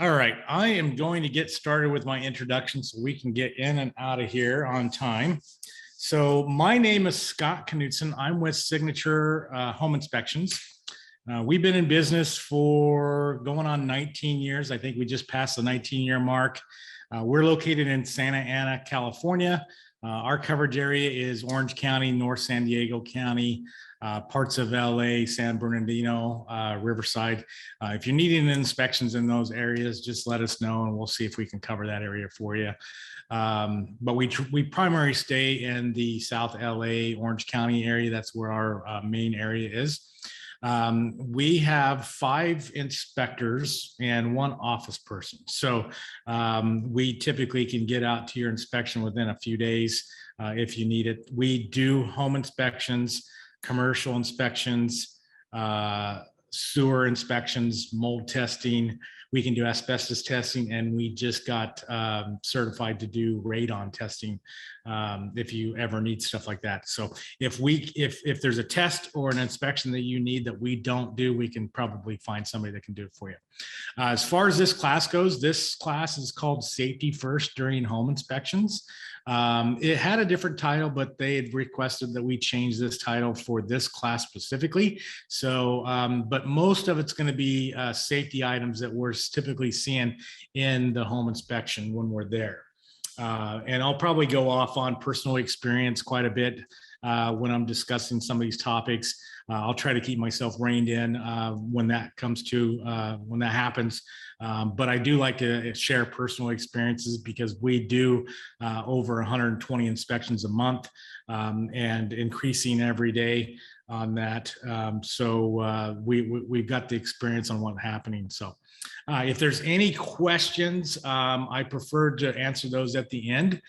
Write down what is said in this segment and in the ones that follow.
All right, I am going to get started with my introduction so we can get in and out of here on time. So my name is Scott Knudsen. I'm with Signature Home Inspections. We've been in business for going on 19 years. I think we just passed the 19-year mark. We're located in Santa Ana, California. Our coverage area is Orange County, North San Diego County, parts of LA, San Bernardino, Riverside. If you're needing inspections in those areas, just let us know and we'll see if we can cover that area for you. But we primarily stay in the South LA, Orange County area. That's where our main area is. We have 5 inspectors and 1 office person. So we typically can get out to your inspection within a few days if you need it. We do home inspections, commercial inspections, sewer inspections, mold testing. We can do asbestos testing, and we just got certified to do radon testing if you ever need stuff like that. So if there's a test or an inspection that you need that we don't do, we can probably find somebody that can do it for you. As far as this class goes, this class is called Safety First During Home Inspections. It had a different title, but they had requested that we change this title for this class specifically. So, but most of it's going to be safety items that we're typically seeing in the home inspection when we're there. And I'll probably go off on personal experience quite a bit when I'm discussing some of these topics. I'll try to keep myself reined in when that comes to, when that happens. But I do like to share personal experiences because we do over 120 inspections a month and increasing every day on that. So we've got the experience on what's happening. So if there's any questions, I prefer to answer those at the end.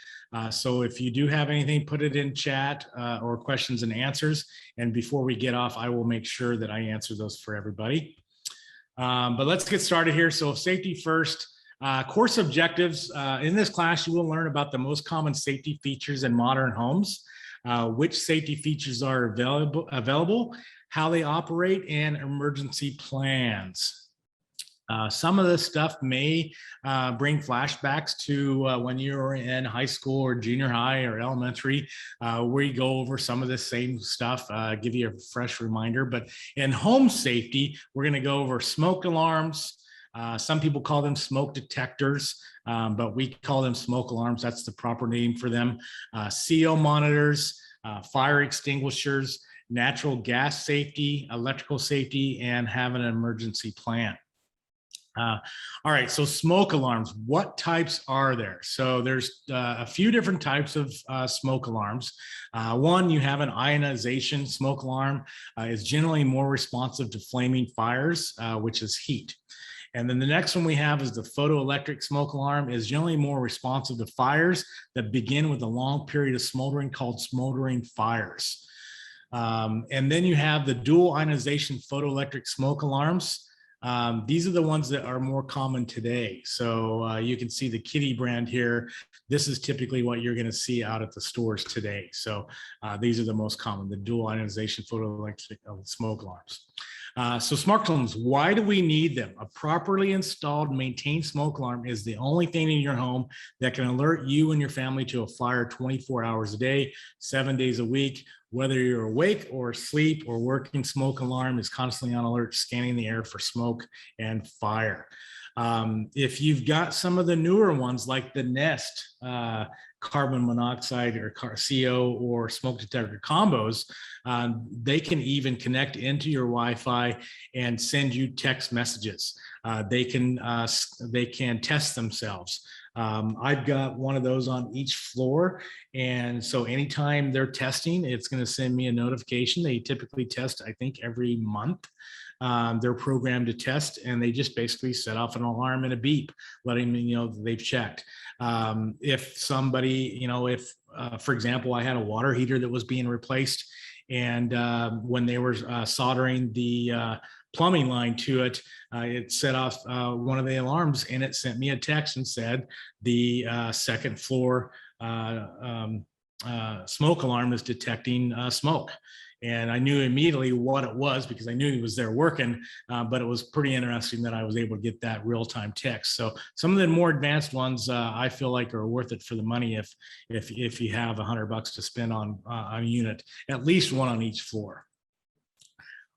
So if you do have anything, put it in chat or questions and answers. And before we get off, I will make sure that I answer those for everybody. But let's get started here. So safety first. Course objectives. In this class, you will learn about the most common safety features in modern homes, which safety features are available, how they operate, and emergency plans. Some of this stuff may bring flashbacks to when you were in high school or junior high or elementary, where you go over some of the same stuff, give you a fresh reminder. But in home safety, we're going to go over smoke alarms. Some people call them smoke detectors, but we call them smoke alarms. That's the proper name for them. CO monitors, fire extinguishers, natural gas safety, electrical safety, and have an emergency plan. All right, so smoke alarms, what types are there? So there's a few different types of smoke alarms. One, you have an ionization smoke alarm, is generally more responsive to flaming fires, which is heat. And then the next one we have is the photoelectric smoke alarm, is generally more responsive to fires that begin with a long period of smoldering called smoldering fires. And then you have the dual ionization photoelectric smoke alarms. These are the ones that are more common today. So you can see the Kitty brand here. This is typically what you're going to see out at the stores today. So these are the most common, the dual ionization photoelectric smoke alarms. So smoke alarms, why do we need them? A properly installed, maintained smoke alarm is the only thing in your home that can alert you and your family to a fire 24 hours a day, 7 days a week. Whether you're awake or asleep or working, smoke alarm is constantly on alert, scanning the air for smoke and fire. If you've got some of the newer ones like the Nest carbon monoxide or CO or smoke detector combos, they can even connect into your Wi-Fi and send you text messages. They can test themselves. I've got one of those on each floor. And so anytime they're testing, it's going to send me a notification. They typically test, I think, every month. They're programmed to test, and they just basically set off an alarm and a beep, letting me know that they've checked. If somebody, for example, I had a water heater that was being replaced, and when they were soldering the plumbing line to it, it set off one of the alarms, and it sent me a text and said the second floor smoke alarm is detecting smoke. And I knew immediately what it was because I knew he was there working, but it was pretty interesting that I was able to get that real-time text. So some of the more advanced ones I feel like are worth it for the money if you have $100 to spend on a unit, at least one on each floor.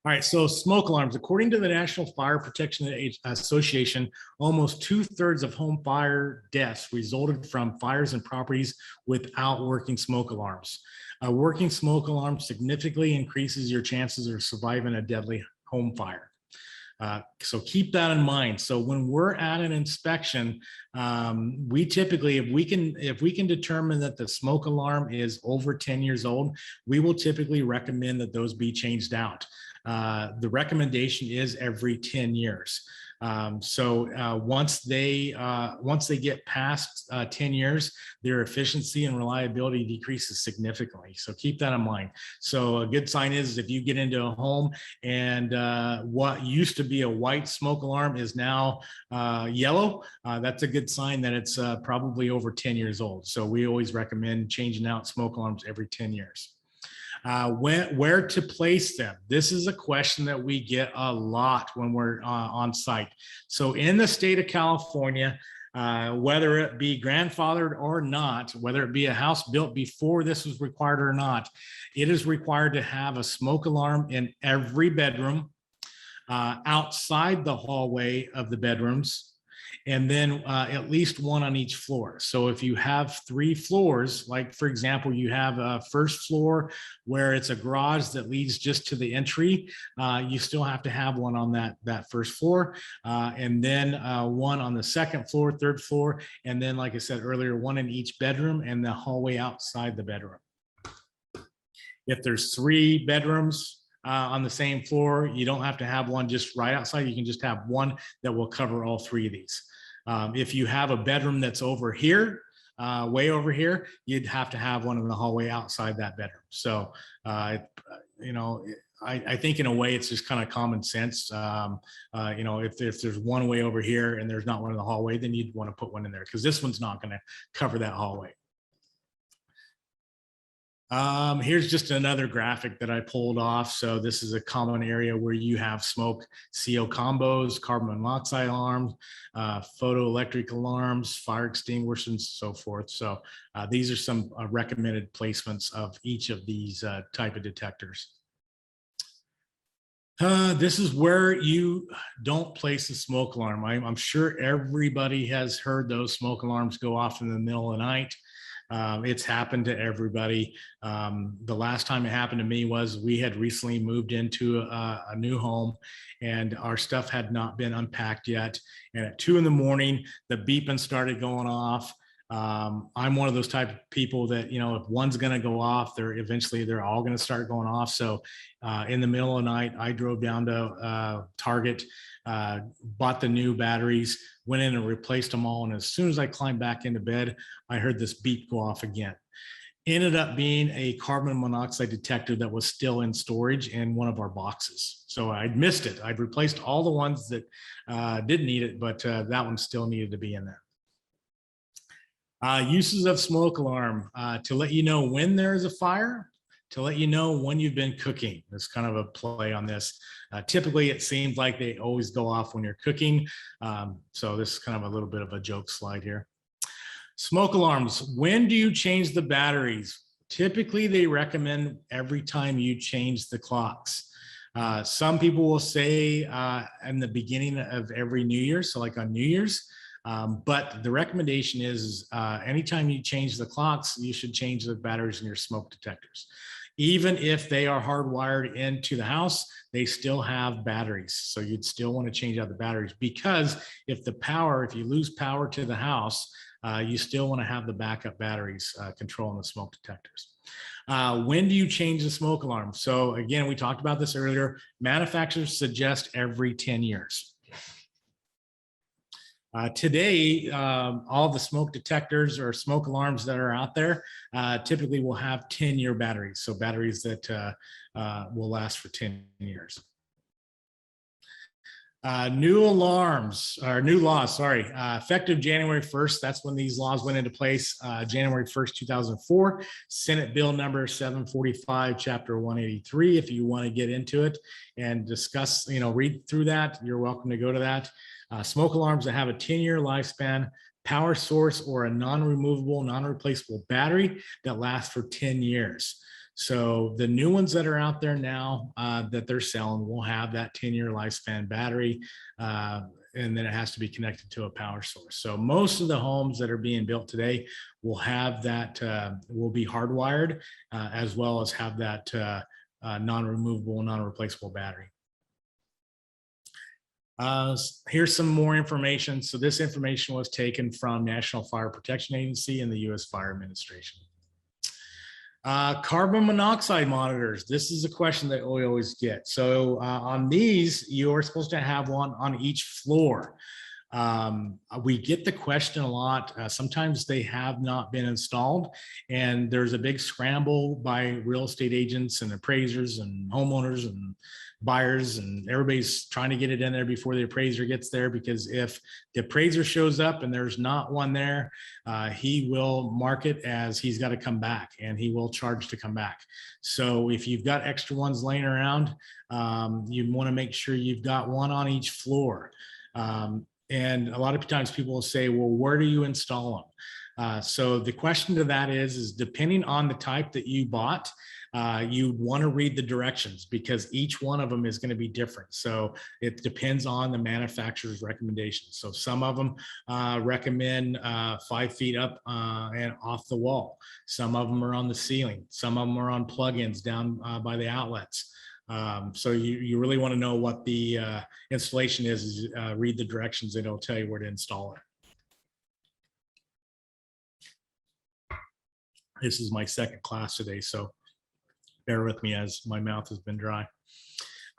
All right, so smoke alarms. According to the National Fire Protection Association, almost 2/3 of home fire deaths resulted from fires in properties without working smoke alarms. A working smoke alarm significantly increases your chances of surviving a deadly home fire. So keep that in mind. So when we're at an inspection, we typically, if we can determine that the smoke alarm is over 10 years old, we will typically recommend that those be changed out. The recommendation is every 10 years. Once they get past 10 years, their efficiency and reliability decreases significantly. So keep that in mind. So a good sign is if you get into a home and what used to be a white smoke alarm is now yellow, that's a good sign that it's probably over 10 years old. So we always recommend changing out smoke alarms every 10 years. Where to place them? This is a question that we get a lot when we're on site. So in the state of California, whether it be grandfathered or not, whether it be a house built before this was required or not, it is required to have a smoke alarm in every bedroom, outside the hallway of the bedrooms, and then at least one on each floor. So if you have 3 floors, like for example, you have a first floor where it's a garage that leads just to the entry, you still have to have one on that first floor, and then one on the second floor, third floor, and then like I said earlier, one in each bedroom and the hallway outside the bedroom. If there's 3 bedrooms on the same floor, you don't have to have one just right outside. You can just have one that will cover all 3 of these. If you have a bedroom that's over here, way over here, you'd have to have one in the hallway outside that bedroom. So, you know, I think in a way it's just kind of common sense. You know, if there's one way over here and there's not one in the hallway, then you'd want to put one in there because this one's not going to cover that hallway. Here's just another graphic that I pulled off. So this is a common area where you have smoke CO combos, carbon monoxide alarms, photoelectric alarms, fire extinguishers, and so forth. So these are some recommended placements of each of these type of detectors. This is where you don't place a smoke alarm. I'm sure everybody has heard those smoke alarms go off in the middle of the night. It's happened to everybody. The last time it happened to me was we had recently moved into a new home and our stuff had not been unpacked yet. And at 2 in the morning, the beeping started going off. I'm one of those type of people that, you know, if one's going to go off, eventually they're all going to start going off. So in the middle of the night, I drove down to Target, bought the new batteries, went in and replaced them all. And as soon as I climbed back into bed, I heard this beep go off again. Ended up being a carbon monoxide detector that was still in storage in one of our boxes. So I'd missed it. I'd replaced all the ones that didn't need it, but that one still needed to be in there. Uses of smoke alarm to let you know when there is a fire, to let you know when you've been cooking. There's kind of a play on this. Typically, it seems like they always go off when you're cooking. So this is kind of a little bit of a joke slide here. Smoke alarms. When do you change the batteries? Typically, they recommend every time you change the clocks. Some people will say in the beginning of every New Year, so like on New Year's. But the recommendation is anytime you change the clocks, you should change the batteries in your smoke detectors. Even if they are hardwired into the house, they still have batteries. So you'd still want to change out the batteries because if you lose power to the house, you still want to have the backup batteries controlling the smoke detectors. When do you change the smoke alarm? So again, we talked about this earlier. Manufacturers suggest every 10 years. Today, all the smoke detectors or smoke alarms that are out there typically will have 10-year batteries. So batteries that will last for 10 years. New alarms or new laws, sorry, effective January 1st. That's when these laws went into place, January 1st, 2004. Senate Bill number 745, Chapter 183. If you want to get into it and discuss, read through that, you're welcome to go to that. Smoke alarms that have a 10-year lifespan, power source, or a non-removable, non-replaceable battery that lasts for 10 years. So the new ones that are out there now that they're selling will have that 10-year lifespan battery, and then it has to be connected to a power source. So most of the homes that are being built today will have that, will be hardwired, as well as have that non-removable, non-replaceable battery. Here's some more information. So this information was taken from National Fire Protection Agency and the U.S. Fire Administration. Carbon monoxide monitors. This is a question that we always get. So on these, you're supposed to have one on each floor. We get the question a lot. Sometimes they have not been installed, and there's a big scramble by real estate agents and appraisers and homeowners and buyers, and everybody's trying to get it in there before the appraiser gets there, because if the appraiser shows up and there's not one there, he will mark it as he's got to come back, and he will charge to come back. So if you've got extra ones laying around, you want to make sure you've got one on each floor. And a lot of times people will say, well, where do you install them? So the question to that is depending on the type that you bought, you want to read the directions, because each one of them is going to be different. So it depends on the manufacturer's recommendations. So some of them recommend 5 feet up and off the wall. Some of them are on the ceiling. Some of them are on plugins down by the outlets. So you really want to know what the installation is read the directions, and it'll tell you where to install it. This is my second class today, so bear with me as my mouth has been dry.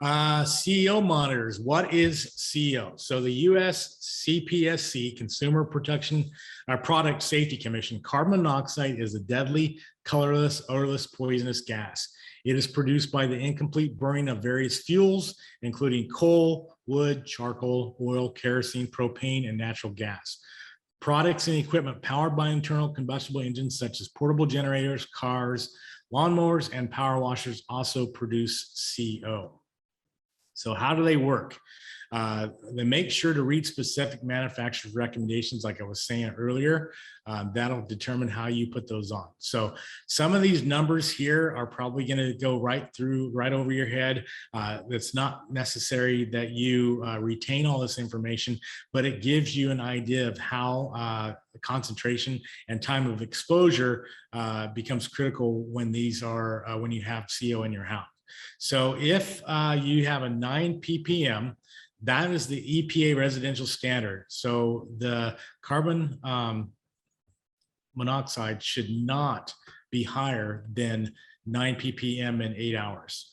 CEO monitors. What is CEO? So the US CPSC, Consumer Protection Product Safety Commission, carbon monoxide is a deadly, colorless, odorless, poisonous gas. It is produced by the incomplete burning of various fuels, including coal, wood, charcoal, oil, kerosene, propane, and natural gas. Products and equipment powered by internal combustible engines, such as portable generators, cars, lawnmowers, and power washers, also produce CO. So how do they work? They make sure to read specific manufacturer's recommendations, like I was saying earlier. That'll determine how you put those on. So some of these numbers here are probably going to go right over your head. It's not necessary that you retain all this information, but it gives you an idea of how concentration and time of exposure becomes critical when these are when you have CO in your house. So if you have a 9 ppm, that is the EPA residential standard. So the carbon monoxide should not be higher than 9 ppm in 8 hours.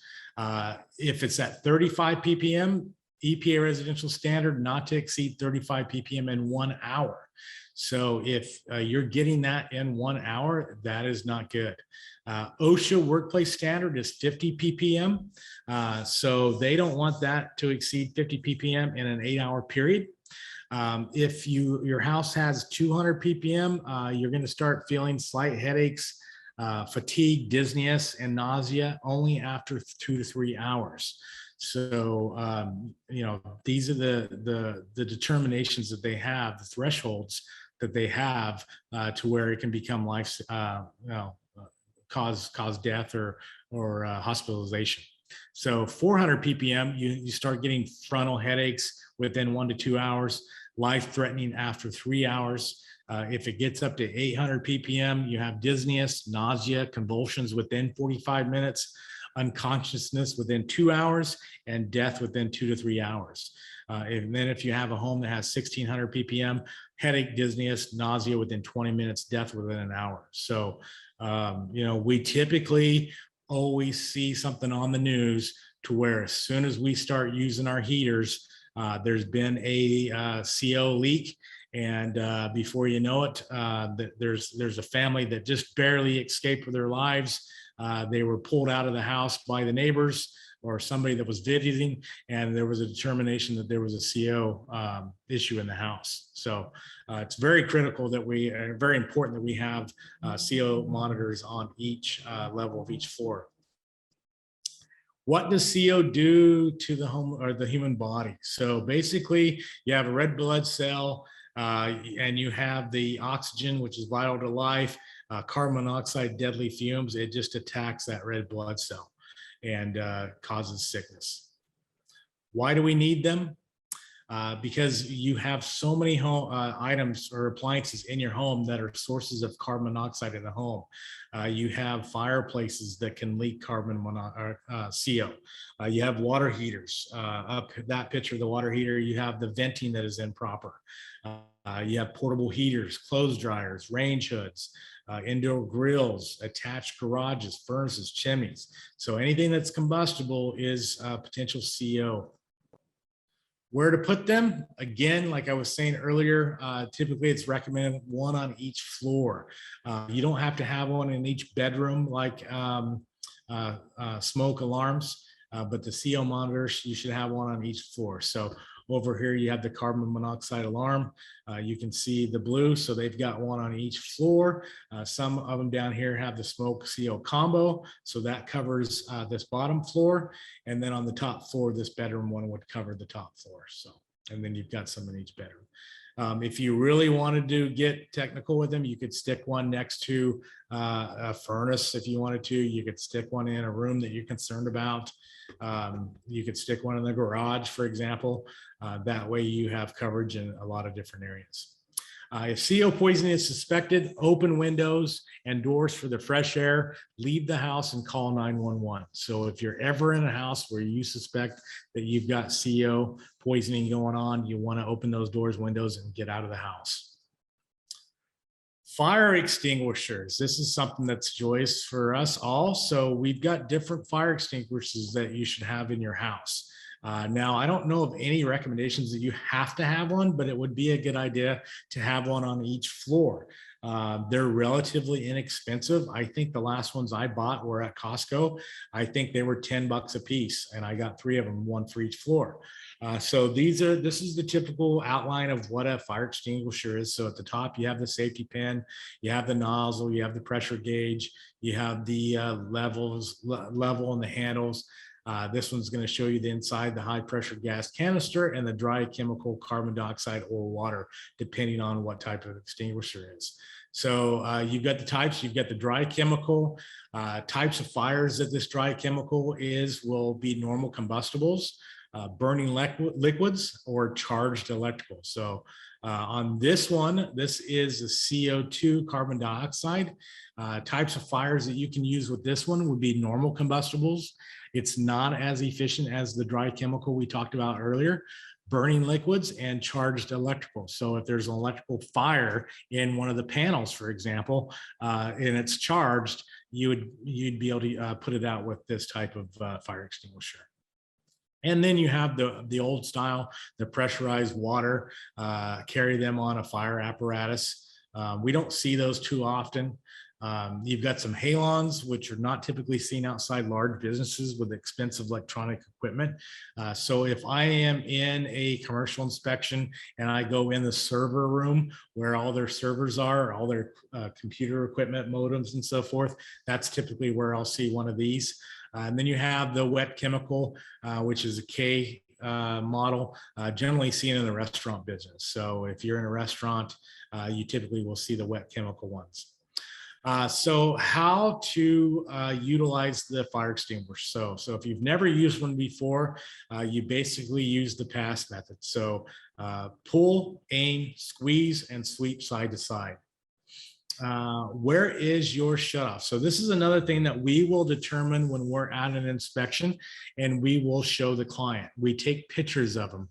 If it's at 35 ppm, EPA residential standard, not to exceed 35 ppm in 1 hour. So if you're getting that in 1 hour, that is not good. OSHA workplace standard is 50 ppm. So they don't want that to exceed 50 ppm in an 8-hour period. If your house has 200 ppm, you're going to start feeling slight headaches, fatigue, dizziness, and nausea only after 2 to 3 hours. So, these are the determinations that they have, the thresholds that they have to where it can become cause death or hospitalization. So 400 ppm, you start getting frontal headaches within 1 to 2 hours, life-threatening after 3 hours. If it gets up to 800 ppm, you have dizziness, nausea, convulsions within 45 minutes, unconsciousness within 2 hours, and death within 2 to 3 hours. And then if you have a home that has 1600 ppm, headache, dizziness, nausea within 20 minutes, death within an hour. So, we typically always see something on the news to where as soon as we start using our heaters, there's been a CO leak. And before you know it, there's a family that just barely escaped with their lives. They were pulled out of the house by the neighbors, or somebody that was visiting, and there was a determination that there was a CO issue in the house. So it's very critical that very important that we have CO monitors on each level of each floor. What does CO do to the home or the human body? So basically, you have a red blood cell, and you have the oxygen, which is vital to life, carbon monoxide, deadly fumes. It just attacks that red blood cell and causes sickness. Why do we need them? Because you have so many home items or appliances in your home that are sources of carbon monoxide in the home. You have fireplaces that can leak carbon CO. You have water heaters. Up that picture of the water heater, you have the venting that is improper. You have portable heaters, clothes dryers, range hoods, indoor grills, attached garages, furnaces, chimneys. So anything that's combustible is potential CO. Where to put them? Again, like I was saying earlier, typically it's recommended one on each floor. You don't have to have one in each bedroom like smoke alarms, but the CO monitors, you should have one on each floor. So over here, you have the carbon monoxide alarm. You can see the blue, so they've got one on each floor. Some of them down here have the smoke CO combo, so that covers this bottom floor. And then on the top floor, this bedroom one would cover the top floor. So, and then you've got some in each bedroom. If you really wanted to get technical with them, you could stick one next to a furnace if you wanted to. You could stick one in a room that you're concerned about. You could stick one in the garage, for example. That way you have coverage in a lot of different areas. If CO poisoning is suspected, open windows and doors for the fresh air, leave the house and call 911. So if you're ever in a house where you suspect that you've got CO poisoning going on, you want to open those doors, windows, and get out of the house. Fire extinguishers. This is something that's joyous for us all. So we've got different fire extinguishers that you should have in your house. Now, I don't know of any recommendations that you have to have one, but it would be a good idea to have one on each floor. They're relatively inexpensive. I think the last ones I bought were at Costco. I think they were $10 a piece, and I got 3 of them, one for each floor. So this is the typical outline of what a fire extinguisher is. So at the top, you have the safety pin, you have the nozzle, you have the pressure gauge, you have the level and the handles. This one's going to show you the inside, the high pressure gas canister, and the dry chemical carbon dioxide or water, depending on what type of extinguisher it is. So you've got the types, you've got the dry chemical. Types of fires that this dry chemical will be normal combustibles, burning liquids, or charged electrical. So on this one, this is the CO2 carbon dioxide. Types of fires that you can use with this one would be normal combustibles. It's not as efficient as the dry chemical we talked about earlier, burning liquids, and charged electrical. So if there's an electrical fire in one of the panels, for example, and it's charged, you'd be able to put it out with this type of fire extinguisher. And then you have the old style, the pressurized water, carry them on a fire apparatus. We don't see those too often. You've got some halons, which are not typically seen outside large businesses with expensive electronic equipment. So if I am in a commercial inspection and I go in the server room where all their servers are, all their computer equipment, modems, and so forth, that's typically where I'll see one of these. And then you have the wet chemical, which is a K model, generally seen in the restaurant business. So if you're in a restaurant, you typically will see the wet chemical ones. So how to utilize the fire extinguisher. So if you've never used one before, you basically use the pass method. So pull, aim, squeeze, and sweep side to side. Where is your shutoff? So this is another thing that we will determine when we're at an inspection, and we will show the client. We take pictures of them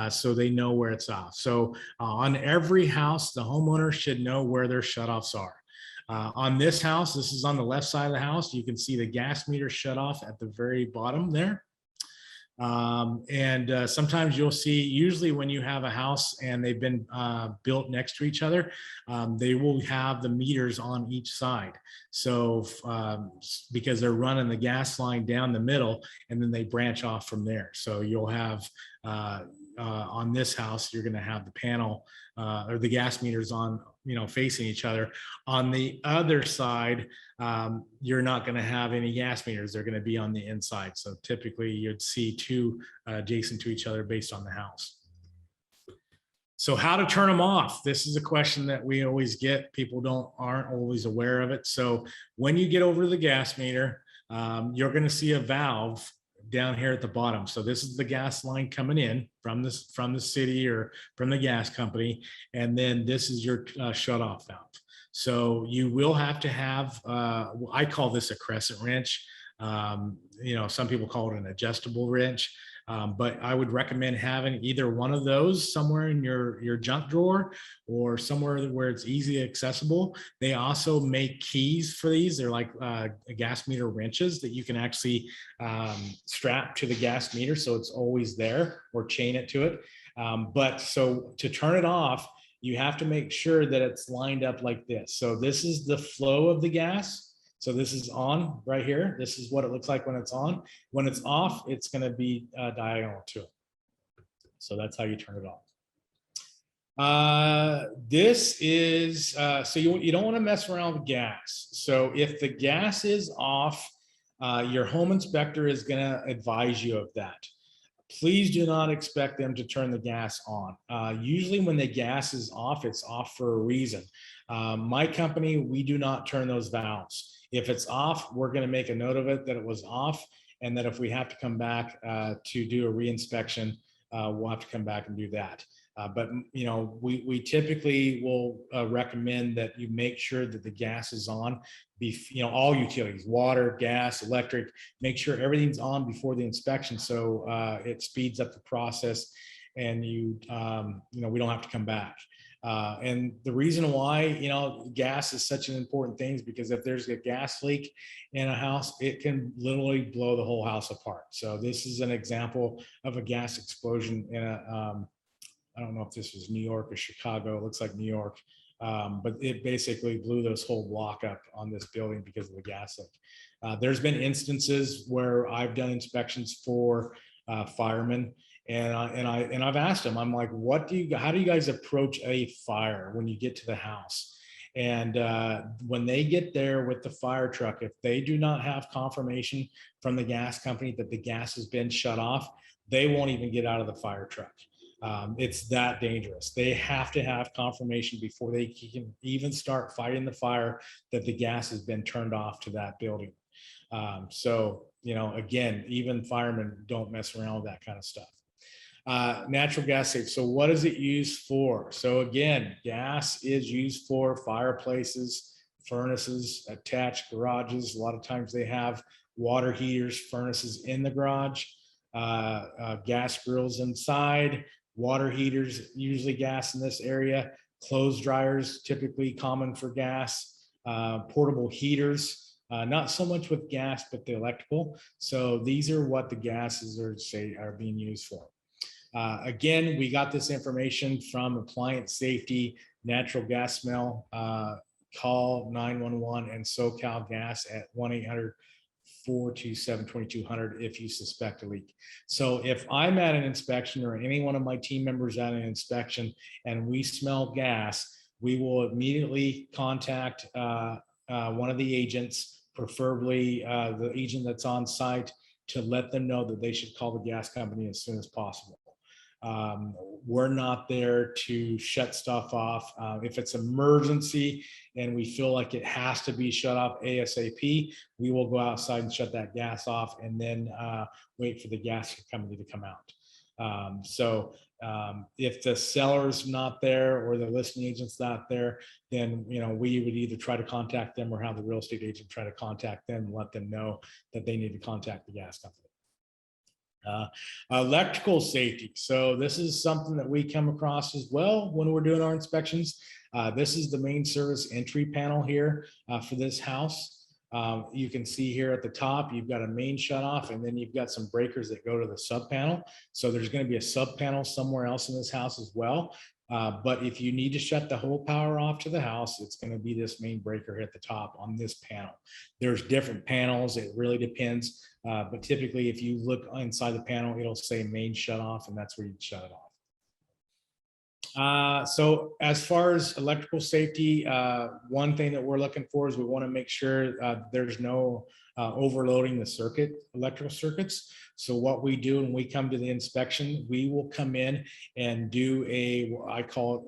so they know where it's off. So on every house, the homeowner should know where their shutoffs are. On this house, this is on the left side of the house. You can see the gas meter shut off at the very bottom there. Sometimes you'll see, usually when you have a house and they've been built next to each other, they will have the meters on each side. So because they're running the gas line down the middle and then they branch off from there. So you'll have on this house, you're going to have the panel or the gas meters on, facing each other. On the other side, you're not going to have any gas meters. They're going to be on the inside. So typically you'd see two adjacent to each other based on the house. So how to turn them off? This is a question that we always get. People aren't always aware of it. So when you get over to the gas meter, you're going to see a valve down here at the bottom. So this is the gas line coming in from the city or from the gas company. And then this is your shutoff valve. So you will have to have, I call this a crescent wrench. Some people call it an adjustable wrench. But I would recommend having either one of those somewhere in your junk drawer or somewhere where it's easily accessible. They also make keys for these. They're like gas meter wrenches that you can actually strap to the gas meter so it's always there, or chain it to it. But so to turn it off, you have to make sure that it's lined up like this. So this is the flow of the gas. So this is on right here. This is what it looks like when it's on. When it's off, it's going to be diagonal to it. So that's how you turn it off. This is, so you don't want to mess around with gas. So if the gas is off, your home inspector is going to advise you of that. Please do not expect them to turn the gas on. Usually when the gas is off, it's off for a reason. My company, we do not turn those valves. If it's off, we're going to make a note of it that it was off, and that if we have to come back to do a reinspection, we'll have to come back and do that. But we typically will recommend that you make sure that the gas is on. All utilities, water, gas, electric, make sure everything's on before the inspection, so it speeds up the process, and we don't have to come back. And the reason why, gas is such an important thing is because if there's a gas leak in a house, it can literally blow the whole house apart. So this is an example of a gas explosion in I don't know if this was New York or Chicago. It looks like New York. But it basically blew this whole block up on this building because of the gas leak. There's been instances where I've done inspections for firemen, and I've asked them, I'm like, how do you guys approach a fire when you get to the house? And when they get there with the fire truck, if they do not have confirmation from the gas company that the gas has been shut off, they won't even get out of the fire truck. It's that dangerous. They have to have confirmation before they can even start fighting the fire that the gas has been turned off to that building. Again, even firemen don't mess around with that kind of stuff. Natural gas safe. So what is it used for? So again, gas is used for fireplaces, furnaces, attached garages. A lot of times they have water heaters, furnaces in the garage, gas grills inside, water heaters, usually gas in this area, clothes dryers, typically common for gas, portable heaters, not so much with gas, but the electrical. So these are what the gases are being used for. Again, we got this information from Appliance Safety, Natural Gas Smell. Call 911 and SoCal Gas at 1-800-427-2200 if you suspect a leak. So if I'm at an inspection or any one of my team members at an inspection and we smell gas, we will immediately contact one of the agents, preferably the agent that's on site, to let them know that they should call the gas company as soon as possible. We're not there to shut stuff off. If it's emergency and we feel like it has to be shut off ASAP, we will go outside and shut that gas off, and then wait for the gas company to come out. If the seller's not there or the listing agent's not there, then we would either try to contact them or have the real estate agent try to contact them and let them know that they need to contact the gas company. Electrical safety. So this is something that we come across as well when we're doing our inspections. This is the main service entry panel here for this house. You can see here at the top, you've got a main shutoff, and then you've got some breakers that go to the sub panel. So there's going to be a sub panel somewhere else in this house as well. But if you need to shut the whole power off to the house, it's going to be this main breaker here at the top on this panel. There's different panels. It really depends. But typically, if you look inside the panel, it'll say main shut off, and that's where you shut it off. So as far as electrical safety, one thing that we're looking for is we want to make sure there's no overloading the electrical circuits. So what we do when we come to the inspection, we will come in and do I call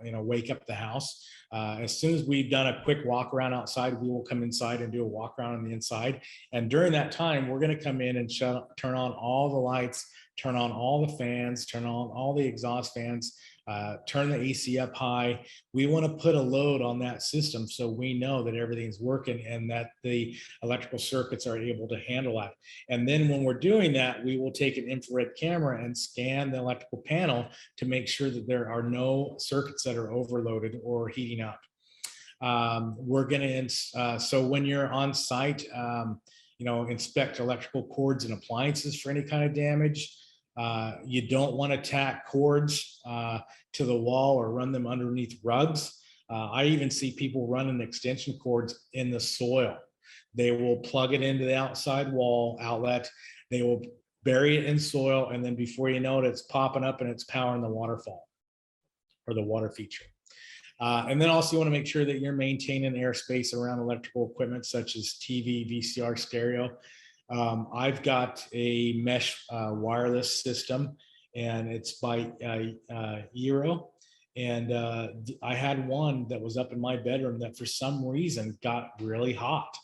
it, wake up the house. As soon as we've done a quick walk around outside, we will come inside and do a walk around on the inside. And during that time, we're going to come in and turn on all the lights, turn on all the fans, turn on all the exhaust fans, turn the AC up high. We want to put a load on that system so we know that everything's working and that the electrical circuits are able to handle that. And then when we're doing that, we will take an infrared camera and scan the electrical panel to make sure that there are no circuits that are overloaded or heating up. We're going to, so when you're on site, inspect electrical cords and appliances for any kind of damage. You don't want to tack cords to the wall or run them underneath rugs. I even see people running extension cords in the soil. They will plug it into the outside wall outlet. They will bury it in soil, and then before you know it, it's popping up and it's powering the waterfall or the water feature. And then also you want to make sure that you're maintaining airspace around electrical equipment such as TV, VCR, stereo. I've got a mesh wireless system, and it's by Eero. And I had one that was up in my bedroom that for some reason got really hot.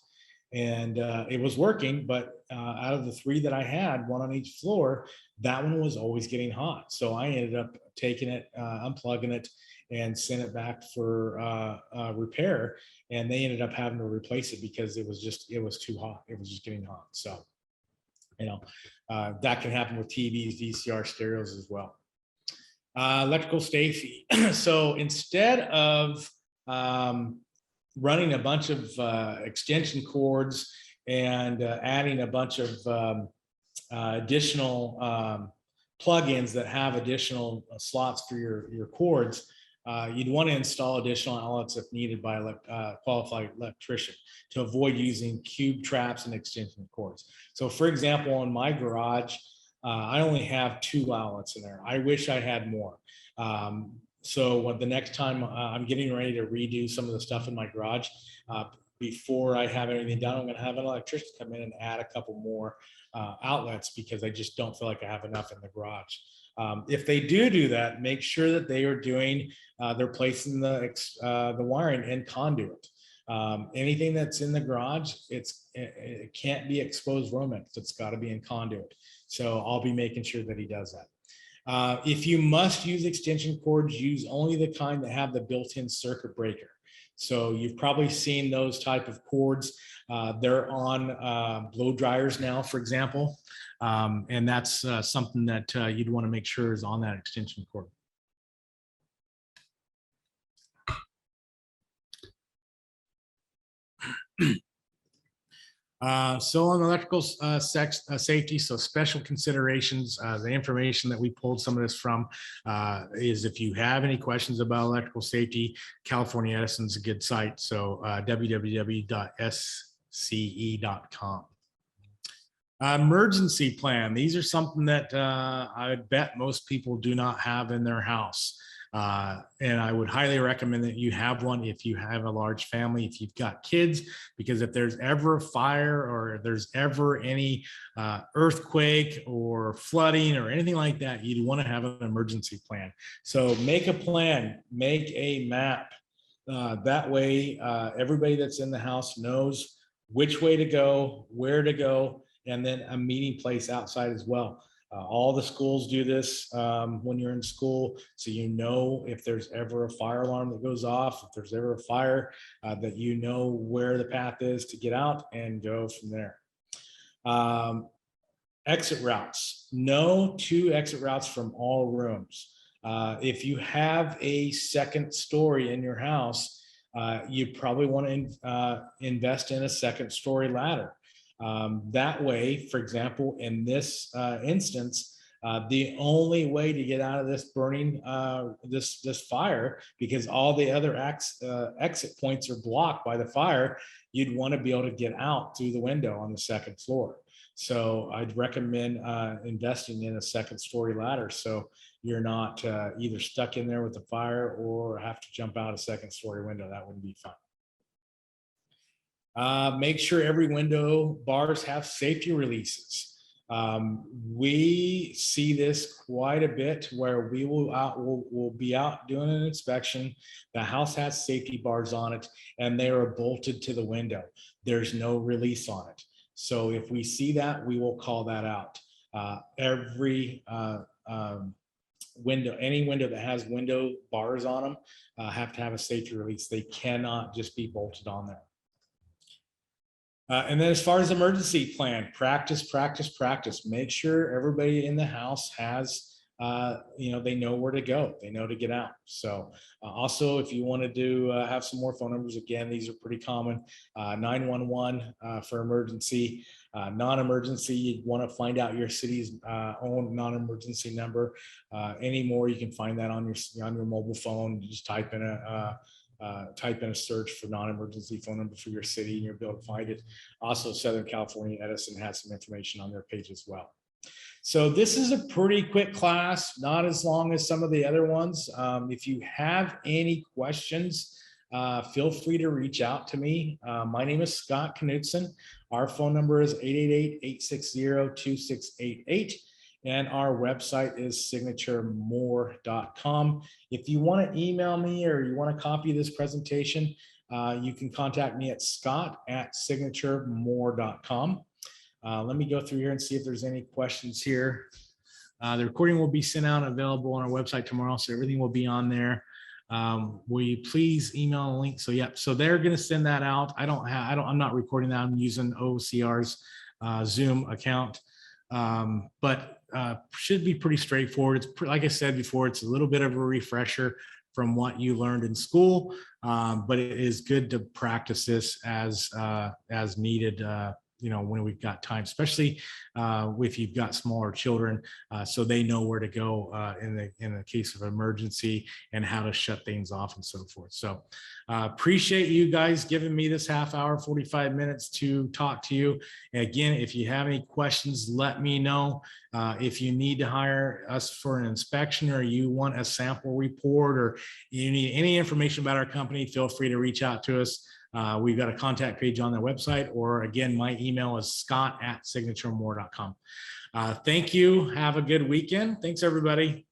And it was working, but out of the 3 that I had, 1 on each floor, that one was always getting hot. So I ended up taking it, unplugging it, and sent it back for repair. And they ended up having to replace it because it was too hot. It was just getting hot. So, that can happen with TVs, VCR, stereos as well. Electrical safety. So instead of running a bunch of extension cords and adding a bunch of additional plugins that have additional slots for your cords, you'd want to install additional outlets if needed by a qualified electrician to avoid using cube traps and extension cords. So for example, in my garage, I only have 2 outlets in there. I wish I had more. So the next time I'm getting ready to redo some of the stuff in my garage, before I have anything done, I'm going to have an electrician come in and add a couple more outlets because I just don't feel like I have enough in the garage. If they do that, make sure that they are doing, they're placing the wiring in conduit. Anything that's in the garage, it can't be exposed Romex. It's got to be in conduit. So I'll be making sure that he does that. If you must use extension cords, use only the kind that have the built-in circuit breaker. So you've probably seen those type of cords. They're on blow dryers now, for example. And that's something that you'd want to make sure is on that extension cord. So on electrical safety, so special considerations, the information that we pulled some of this from is if you have any questions about electrical safety, California Edison's a good site. So www.sce.com. Emergency plan. These are something that I bet most people do not have in their house. And I would highly recommend that you have one if you have a large family, if you've got kids, because if there's ever a fire or if there's ever any earthquake or flooding or anything like that, you'd want to have an emergency plan. So make a plan, make a map. That way, everybody that's in the house knows which way to go, where to go, and then a meeting place outside as well. All the schools do this when you're in school, so you know if there's ever a fire alarm that goes off, if there's ever a fire, that you know where the path is to get out and go from there. Exit routes. No 2 exit routes from all rooms. If you have a second story in your house, you probably want to invest in a second story ladder. That way, for example, in this instance, the only way to get out of this burning, this fire, because all the other exit points are blocked by the fire, you'd want to be able to get out through the window on the second floor. So I'd recommend investing in a second story ladder, so you're not either stuck in there with the fire or have to jump out a second story window. That wouldn't be fun. Make sure every window bars have safety releases. We see this quite a bit where we'll be out doing an inspection. The house has safety bars on it and they are bolted to the window. There's no release on it. So if we see that, we will call that out. Every window, any window that has window bars on them, have to have a safety release. They cannot just be bolted on there. And then as far as emergency plan, practice, practice, practice. Make sure everybody in the house has, they know where to go. They know to get out. So also, if you want to do have some more phone numbers, again, these are pretty common. 911 for emergency. Non-emergency, you want to find out your city's own non-emergency number. Anymore, you can find that on your mobile phone. You just type in a search for non-emergency phone number for your city and you'll be able to find it. Also, Southern California Edison has some information on their page as well. So this is a pretty quick class, not as long as some of the other ones. If you have any questions, feel free to reach out to me. My name is Scott Knutson. Our phone number is 888-860-2688. And our website is signaturemore.com. If you want to email me or you want a copy of this presentation, you can contact me at scott@signaturemore.com. Let me go through here and see if there's any questions here. The recording will be sent out and available on our website tomorrow, so everything will be on there. Will you please email a link? So yeah, so they're going to send that out. I'm not recording that. I'm using OCR's Zoom account, but should be pretty straightforward. It's like I said before, it's a little bit of a refresher from what you learned in school, but it is good to practice this as needed. When we've got time, especially if you've got smaller children, so they know where to go in the case of emergency and how to shut things off and so forth. So appreciate you guys giving me this half hour, 45 minutes to talk to you. And again, if you have any questions, let me know. If you need to hire us for an inspection or you want a sample report or you need any information about our company, feel free to reach out to us. We've got a contact page on their website, or again, my email is scott@signaturemore.com. Thank you. Have a good weekend. Thanks, everybody.